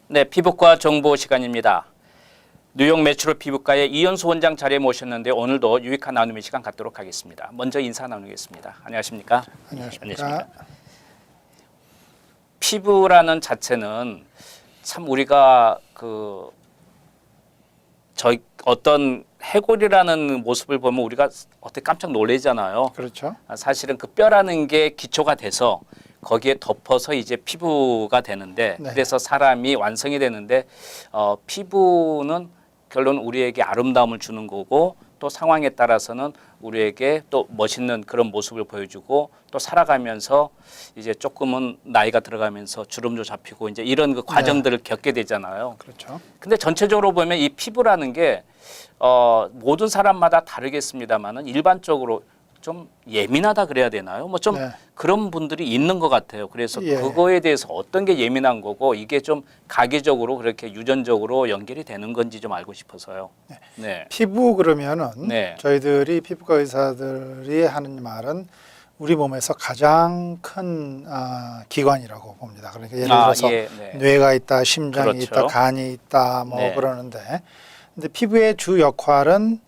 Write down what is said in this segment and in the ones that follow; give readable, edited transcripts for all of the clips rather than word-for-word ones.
네, 피부과 정보 시간입니다. 뉴욕 매추럴 피부과의 이현수 원장 자리에 모셨는데 오늘도 유익한 나눔의 시간 갖도록 하겠습니다. 먼저 인사 나누겠습니다. 안녕하십니까? 안녕하십니까? 피부라는 자체는 참 우리가 어떤 해골이라는 모습을 보면 우리가 어떻게 깜짝 놀라잖아요. 그렇죠. 사실은 그 뼈라는 게 기초가 돼서 거기에 덮어서 이제 피부가 되는데 네. 그래서 사람이 완성이 되는데 피부는 결론 우리에게 아름다움을 주는 거고 또 상황에 따라서는 우리에게 또 멋있는 그런 모습을 보여주고 또 살아가면서 이제 조금은 나이가 들어가면서 주름도 잡히고 이제 이런 그 과정들을 겪게 되잖아요. 그렇죠. 근데 전체적으로 보면 이 피부라는 게 모든 사람마다 다르겠습니다만은 일반적으로 좀 예민하다 그래야 되나요? 뭐 좀 네. 그런 분들이 있는 것 같아요. 그래서 예. 그거에 대해서 어떤 게 예민한 거고 이게 좀 가계적으로 그렇게 유전적으로 연결이 되는 건지 좀 알고 싶어서요. 네. 피부 그러면은 네. 저희들이 피부과 의사들이 하는 말은 우리 몸에서 가장 큰 기관이라고 봅니다. 그러니까 예를 들어서 예, 네. 뇌가 있다, 심장이 그렇죠. 있다, 간이 있다, 뭐 네. 그러는데, 근데 피부의 주 역할은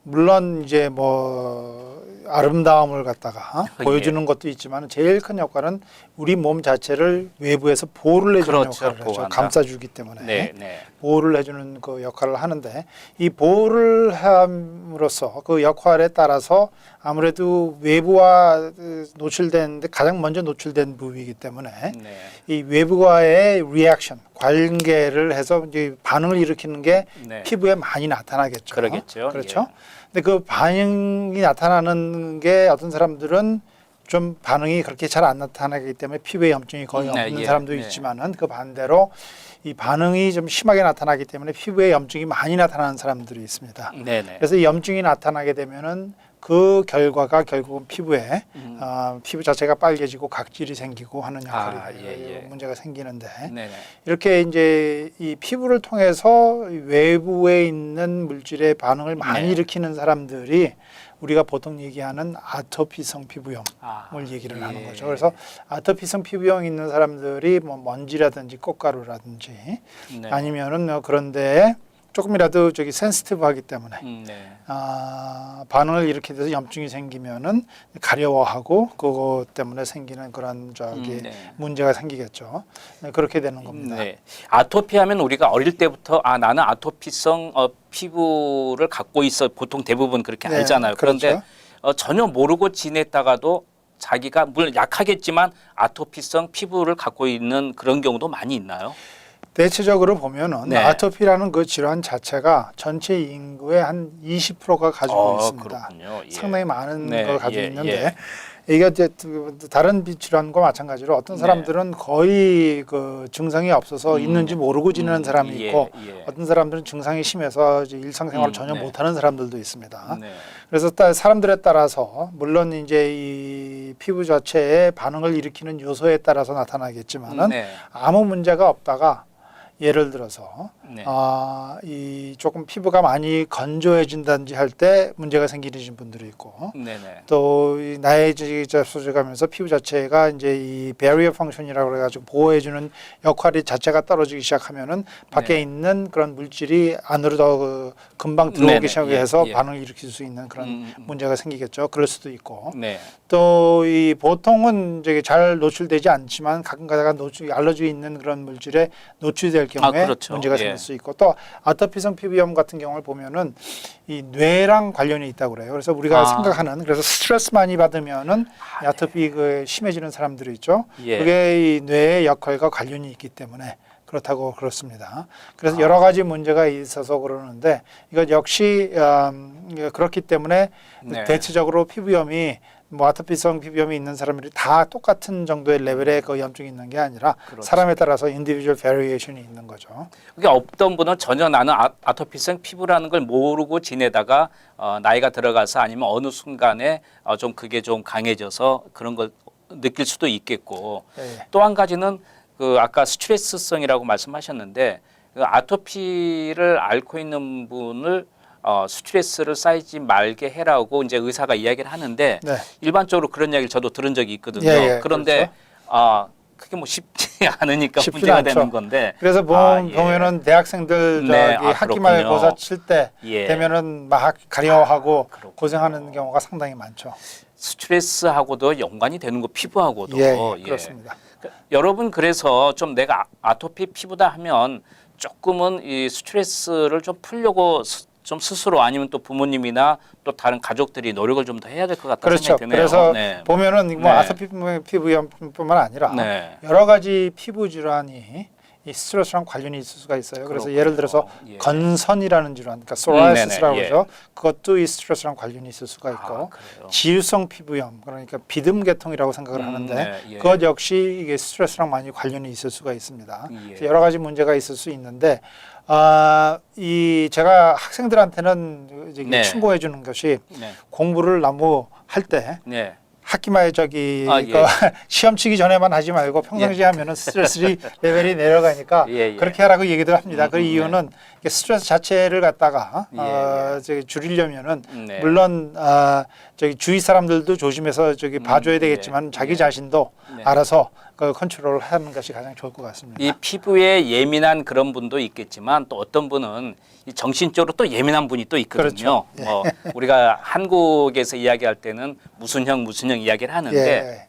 물론 이제 뭐 아름다움을 갖다가 예. 보여주는 것도 있지만 제일 큰 역할은 우리 몸 자체를 외부에서 보호를 해주는 그렇죠. 역할을 하죠. 보호한다. 감싸주기 때문에 네, 네. 보호를 해주는 그 역할을 하는데 이 보호를 함으로써 그 역할에 따라서 아무래도 외부와 노출되는데 가장 먼저 노출된 부위이기 때문에 네. 이 외부와의 리액션 관계를 해서 이제 반응을 일으키는 게 네. 피부에 많이 나타나겠죠. 그러겠죠. 그렇죠. 예. 근데 그 반응이 나타나는 게 어떤 사람들은 좀 반응이 그렇게 잘 안 나타나기 때문에 피부에 염증이 거의 네, 없는 예, 사람도 네. 있지만은 그 반대로 이 반응이 좀 심하게 나타나기 때문에 피부에 염증이 많이 나타나는 사람들이 있습니다. 네, 네. 그래서 이 염증이 나타나게 되면은 그 결과가 결국은 피부에 피부 자체가 빨개지고 각질이 생기고 하는 역할이 예. 문제가 생기는데 네, 네. 이렇게 이제 이 피부를 통해서 외부에 있는 물질의 반응을 많이 네. 일으키는 사람들이 우리가 보통 얘기하는 아토피성 피부염을 얘기를 예. 하는 거죠. 그래서 아토피성 피부염 있는 사람들이 뭐 먼지라든지 꽃가루라든지 네. 아니면은 그런데 조금이라도 저기 센시티브하기 때문에 네. 반응을 일으키게 돼서 염증이 생기면은 가려워하고 그것 때문에 생기는 그런 저기 네. 문제가 생기겠죠. 네, 그렇게 되는 겁니다. 네. 아토피하면 우리가 어릴 때부터 나는 아토피성 피부를 갖고 있어 보통 대부분 그렇게 네, 알잖아요. 그런데 그렇죠. 전혀 모르고 지냈다가도 자기가 물론 약하겠지만 아토피성 피부를 갖고 있는 그런 경우도 많이 있나요? 대체적으로 보면은 네. 아토피라는 그 질환 자체가 전체 인구의 한 20%가 가지고 있습니다. 그렇군요. 예. 상당히 많은 네, 걸 가지고 예, 있는데 이게 이제 다른 질환과 마찬가지로 어떤 네. 사람들은 거의 그 증상이 없어서 있는지 모르고 지내는 사람이 있고 어떤 사람들은 증상이 심해서 이제 일상생활을 전혀 네. 못하는 사람들도 있습니다. 네. 그래서 사람들에 따라서 물론 이제 이 피부 자체의 반응을 일으키는 요소에 따라서 나타나겠지만은 네. 아무 문제가 없다가 예를 들어서 네. 이 조금 피부가 많이 건조해진다든지 할 때 문제가 생기는 분들이 있고 네네. 또 이 나이가 들어가면서 피부 자체가 이제 이 베리어 펑션이라고 그래가지고 보호해주는 역할이 자체가 떨어지기 시작하면은 밖에 네. 있는 그런 물질이 안으로 더 금방 들어오기 네네. 시작해서 예. 반응을 일으킬 수 있는 그런 문제가 생기겠죠. 그럴 수도 있고 네. 또 이 보통은 이제 잘 노출되지 않지만 가끔가다가 알러지 있는 그런 물질에 노출될 경우에 그렇죠. 문제가 예. 생길 수 있고 또 아토피성 피부염 같은 경우를 보면은 이 뇌랑 관련이 있다고 그래요. 그래서 우리가 생각하는 그래서 스트레스 많이 받으면은 이 아토피 그 심해지는 사람들이 있죠. 예. 그게 이 뇌의 역할과 관련이 있기 때문에 그렇다고 그렇습니다. 그래서 여러 가지 문제가 있어서 그러는데 이것 역시 그렇기 때문에 네. 대체적으로 피부염이 뭐 아토피성 피부염이 있는 사람들이 다 똑같은 정도의 레벨의 그 염증이 있는 게 아니라 그렇죠. 사람에 따라서 인디비주얼 베리에이션이 있는 거죠. 그게 없던 분은 전혀 나는 아토피성 피부라는 걸 모르고 지내다가 나이가 들어가서 아니면 어느 순간에 좀 그게 좀 강해져서 그런 걸 느낄 수도 있겠고 네. 또 한 가지는 그 아까 스트레스성이라고 말씀하셨는데 그 아토피를 앓고 있는 분을 스트레스를 쌓이지 말게 해라고 이제 의사가 이야기를 하는데 네. 일반적으로 그런 이야기를 저도 들은 적이 있거든요. 예, 그런데 그렇죠. 그게 뭐 쉽지 않으니까 쉽지는 문제가 않죠. 되는 건데. 그래서 예. 보면은 대학생들 네, 저기 아, 학기말 그렇군요. 고사 칠 때 예. 되면은 막 가려워하고 그렇군요. 고생하는 경우가 상당히 많죠. 스트레스하고도 연관이 되는 거 피부하고도. 예, 그렇습니다. 여러분 그래서 좀 내가 아토피 피부다 하면 조금은 이 스트레스를 좀 풀려고 좀 스스로 아니면 또 부모님이나 또 다른 가족들이 노력을 좀 더 해야 될 것 같다는 그렇죠. 생각이 드네요. 그래서 네. 보면은 뭐 네. 아토피 피부염뿐만 아니라 네. 여러 가지 피부 질환이 이 스트레스랑 관련이 있을 수가 있어요. 그래서 그렇군요. 예를 들어서 예. 건선이라는 질환, 그러니까 소라이시스라고 네네, 예. 그러죠. 그것도 이 스트레스랑 관련이 있을 수가 있고 아, 그래요. 지유성 피부염, 그러니까 비듬 계통이라고 생각을 하는데 네, 예. 그것 역시 이게 스트레스랑 많이 관련이 있을 수가 있습니다. 예. 그래서 여러 가지 문제가 있을 수 있는데 이 제가 학생들한테는 이제 네. 충고해 주는 것이 네. 공부를 너무 할 때 네. 학기말 저기 아, 예. 그 시험 치기 전에만 하지 말고 평상시에 하면은 스트레스 레벨이 내려가니까 예, 예. 그렇게 하라고 얘기들 합니다. 그 네. 이유는 이게 스트레스 자체를 갖다가 예, 저기 줄이려면은 네. 물론 저기 주위 사람들도 조심해서 저기 봐줘야 되겠지만 예. 자기 예. 자신도 네. 알아서 그 컨트롤을 하는 것이 가장 좋을 것 같습니다. 이 피부에 예민한 그런 분도 있겠지만 또 어떤 분은 이 정신적으로 또 예민한 분이 또 있거든요. 그렇죠. 예. 뭐 우리가 한국에서 이야기할 때는 무슨 형 이야기를 하는데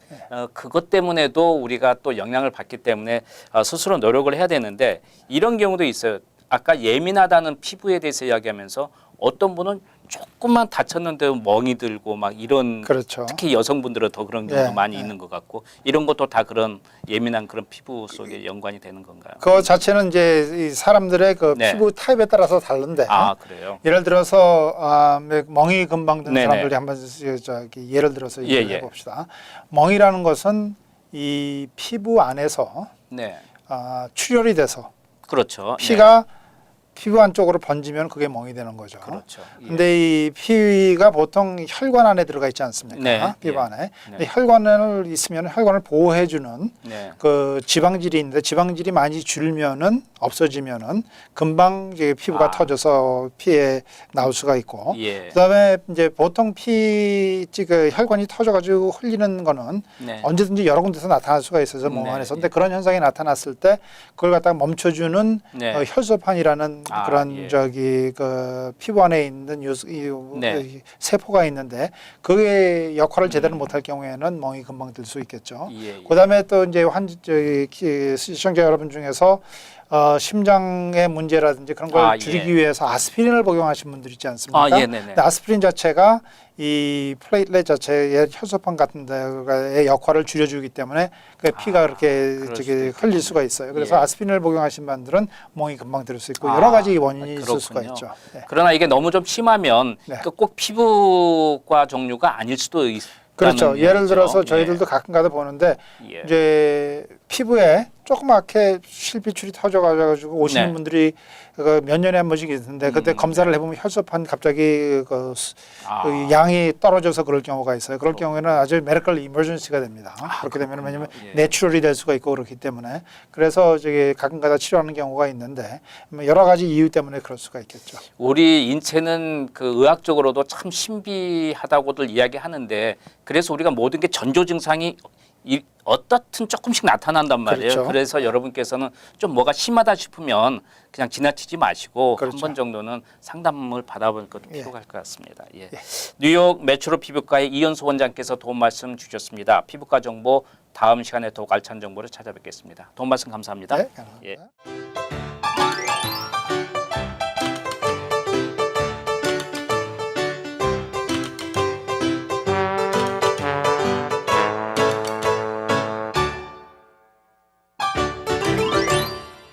그것 때문에도 우리가 또 영향을 받기 때문에 스스로 노력을 해야 되는데 이런 경우도 있어요. 아까 예민하다는 피부에 대해서 이야기하면서 어떤 분은 조금만 다쳤는데 멍이 들고 막 이런 그렇죠. 특히 여성분들은 더 그런 경우가 예, 많이 예. 있는 것 같고 이런 것도 다 그런 예민한 그런 피부 속에 연관이 되는 건가요? 그 자체는 이제 이 사람들의 그 네. 피부 타입에 따라서 다른데 아 그래요? 예를 들어서 멍이 금방 든 네네. 사람들이 한번 저기 예를 들어서 예, 얘기를 예. 해봅시다. 멍이라는 것은 이 피부 안에서 네, 출혈이 돼서 그렇죠. 피가 피부 안쪽으로 번지면 그게 멍이 되는 거죠. 네. 그렇죠. 예. 근데 이 피가 보통 혈관 안에 들어가 있지 않습니까? 네, 피부 예. 안에. 근데 네. 혈관을 있으면 혈관을 보호해주는 네. 그 지방질이 있는데 지방질이 많이 줄면은 없어지면은 금방 이제 피부가 터져서 피에 나올 수가 있고 예. 그다음에 이제 보통 그 혈관이 터져가지고 흘리는 거는 네. 언제든지 여러 군데서 나타날 수가 있어서 몸 네, 안에서 예. 근데 그런 현상이 나타났을 때 그걸 갖다가 멈춰주는 네. 혈소판이라는 그런 예. 저기 그 피부 안에 있는 네. 이 세포가 있는데 그게 역할을 제대로 못할 경우에는 멍이 금방 들 수 있겠죠. 예, 예. 그다음에 또 이제 시청자 여러분 중에서 심장의 문제라든지 그런 걸 줄이기 예. 위해서 아스피린을 복용하신 분들 있지 않습니까? 예, 네네. 근데 아스피린 자체가 이 플레이트렛 자체의 혈소판 같은 데의 역할을 줄여주기 때문에 그 피가 그렇게 그럴 저기 수도 흘릴 수가 있어요. 그래서 예. 아스피린을 복용하신 분들은 멍이 금방 들 수 있고 여러 가지 원인이 있을 그렇군요. 수가 있죠. 네. 그러나 이게 너무 좀 심하면 네. 꼭 피부과 종류가 아닐 수도 있다는 그렇죠. 예를 이야기죠. 들어서 저희들도 가끔가다 보는데 예. 이제 피부에 조그맣게 실핏줄이 터져가지고 오시는 네. 분들이 몇 년에 한 번씩 있는데 그때 검사를 해보면 혈소판 갑자기 그 양이 떨어져서 그럴 경우가 있어요. 그럴 경우에는 아주 메디컬 이머전시가 됩니다. 그렇게 되면 왜냐면 예. 내추럴이 될 수가 있고 그렇기 때문에 그래서 저기 가끔가다 치료하는 경우가 있는데 여러 가지 이유 때문에 그럴 수가 있겠죠. 우리 인체는 그 의학적으로도 참 신비하다고들 이야기하는데 그래서 우리가 모든 게 전조 증상이 어떻든 조금씩 나타난단 말이에요. 그렇죠. 그래서 여러분께서는 좀 뭐가 심하다 싶으면 그냥 지나치지 마시고 그렇죠. 한 번 정도는 상담을 받아볼 것도 예. 필요할 것 같습니다. 예. 뉴욕 메트로 피부과의 이현수 원장께서 도움 말씀 주셨습니다. 피부과 정보 다음 시간에 더욱 알찬 정보를 찾아뵙겠습니다. 도움 말씀 감사합니다. 네, 감사합니다. 예.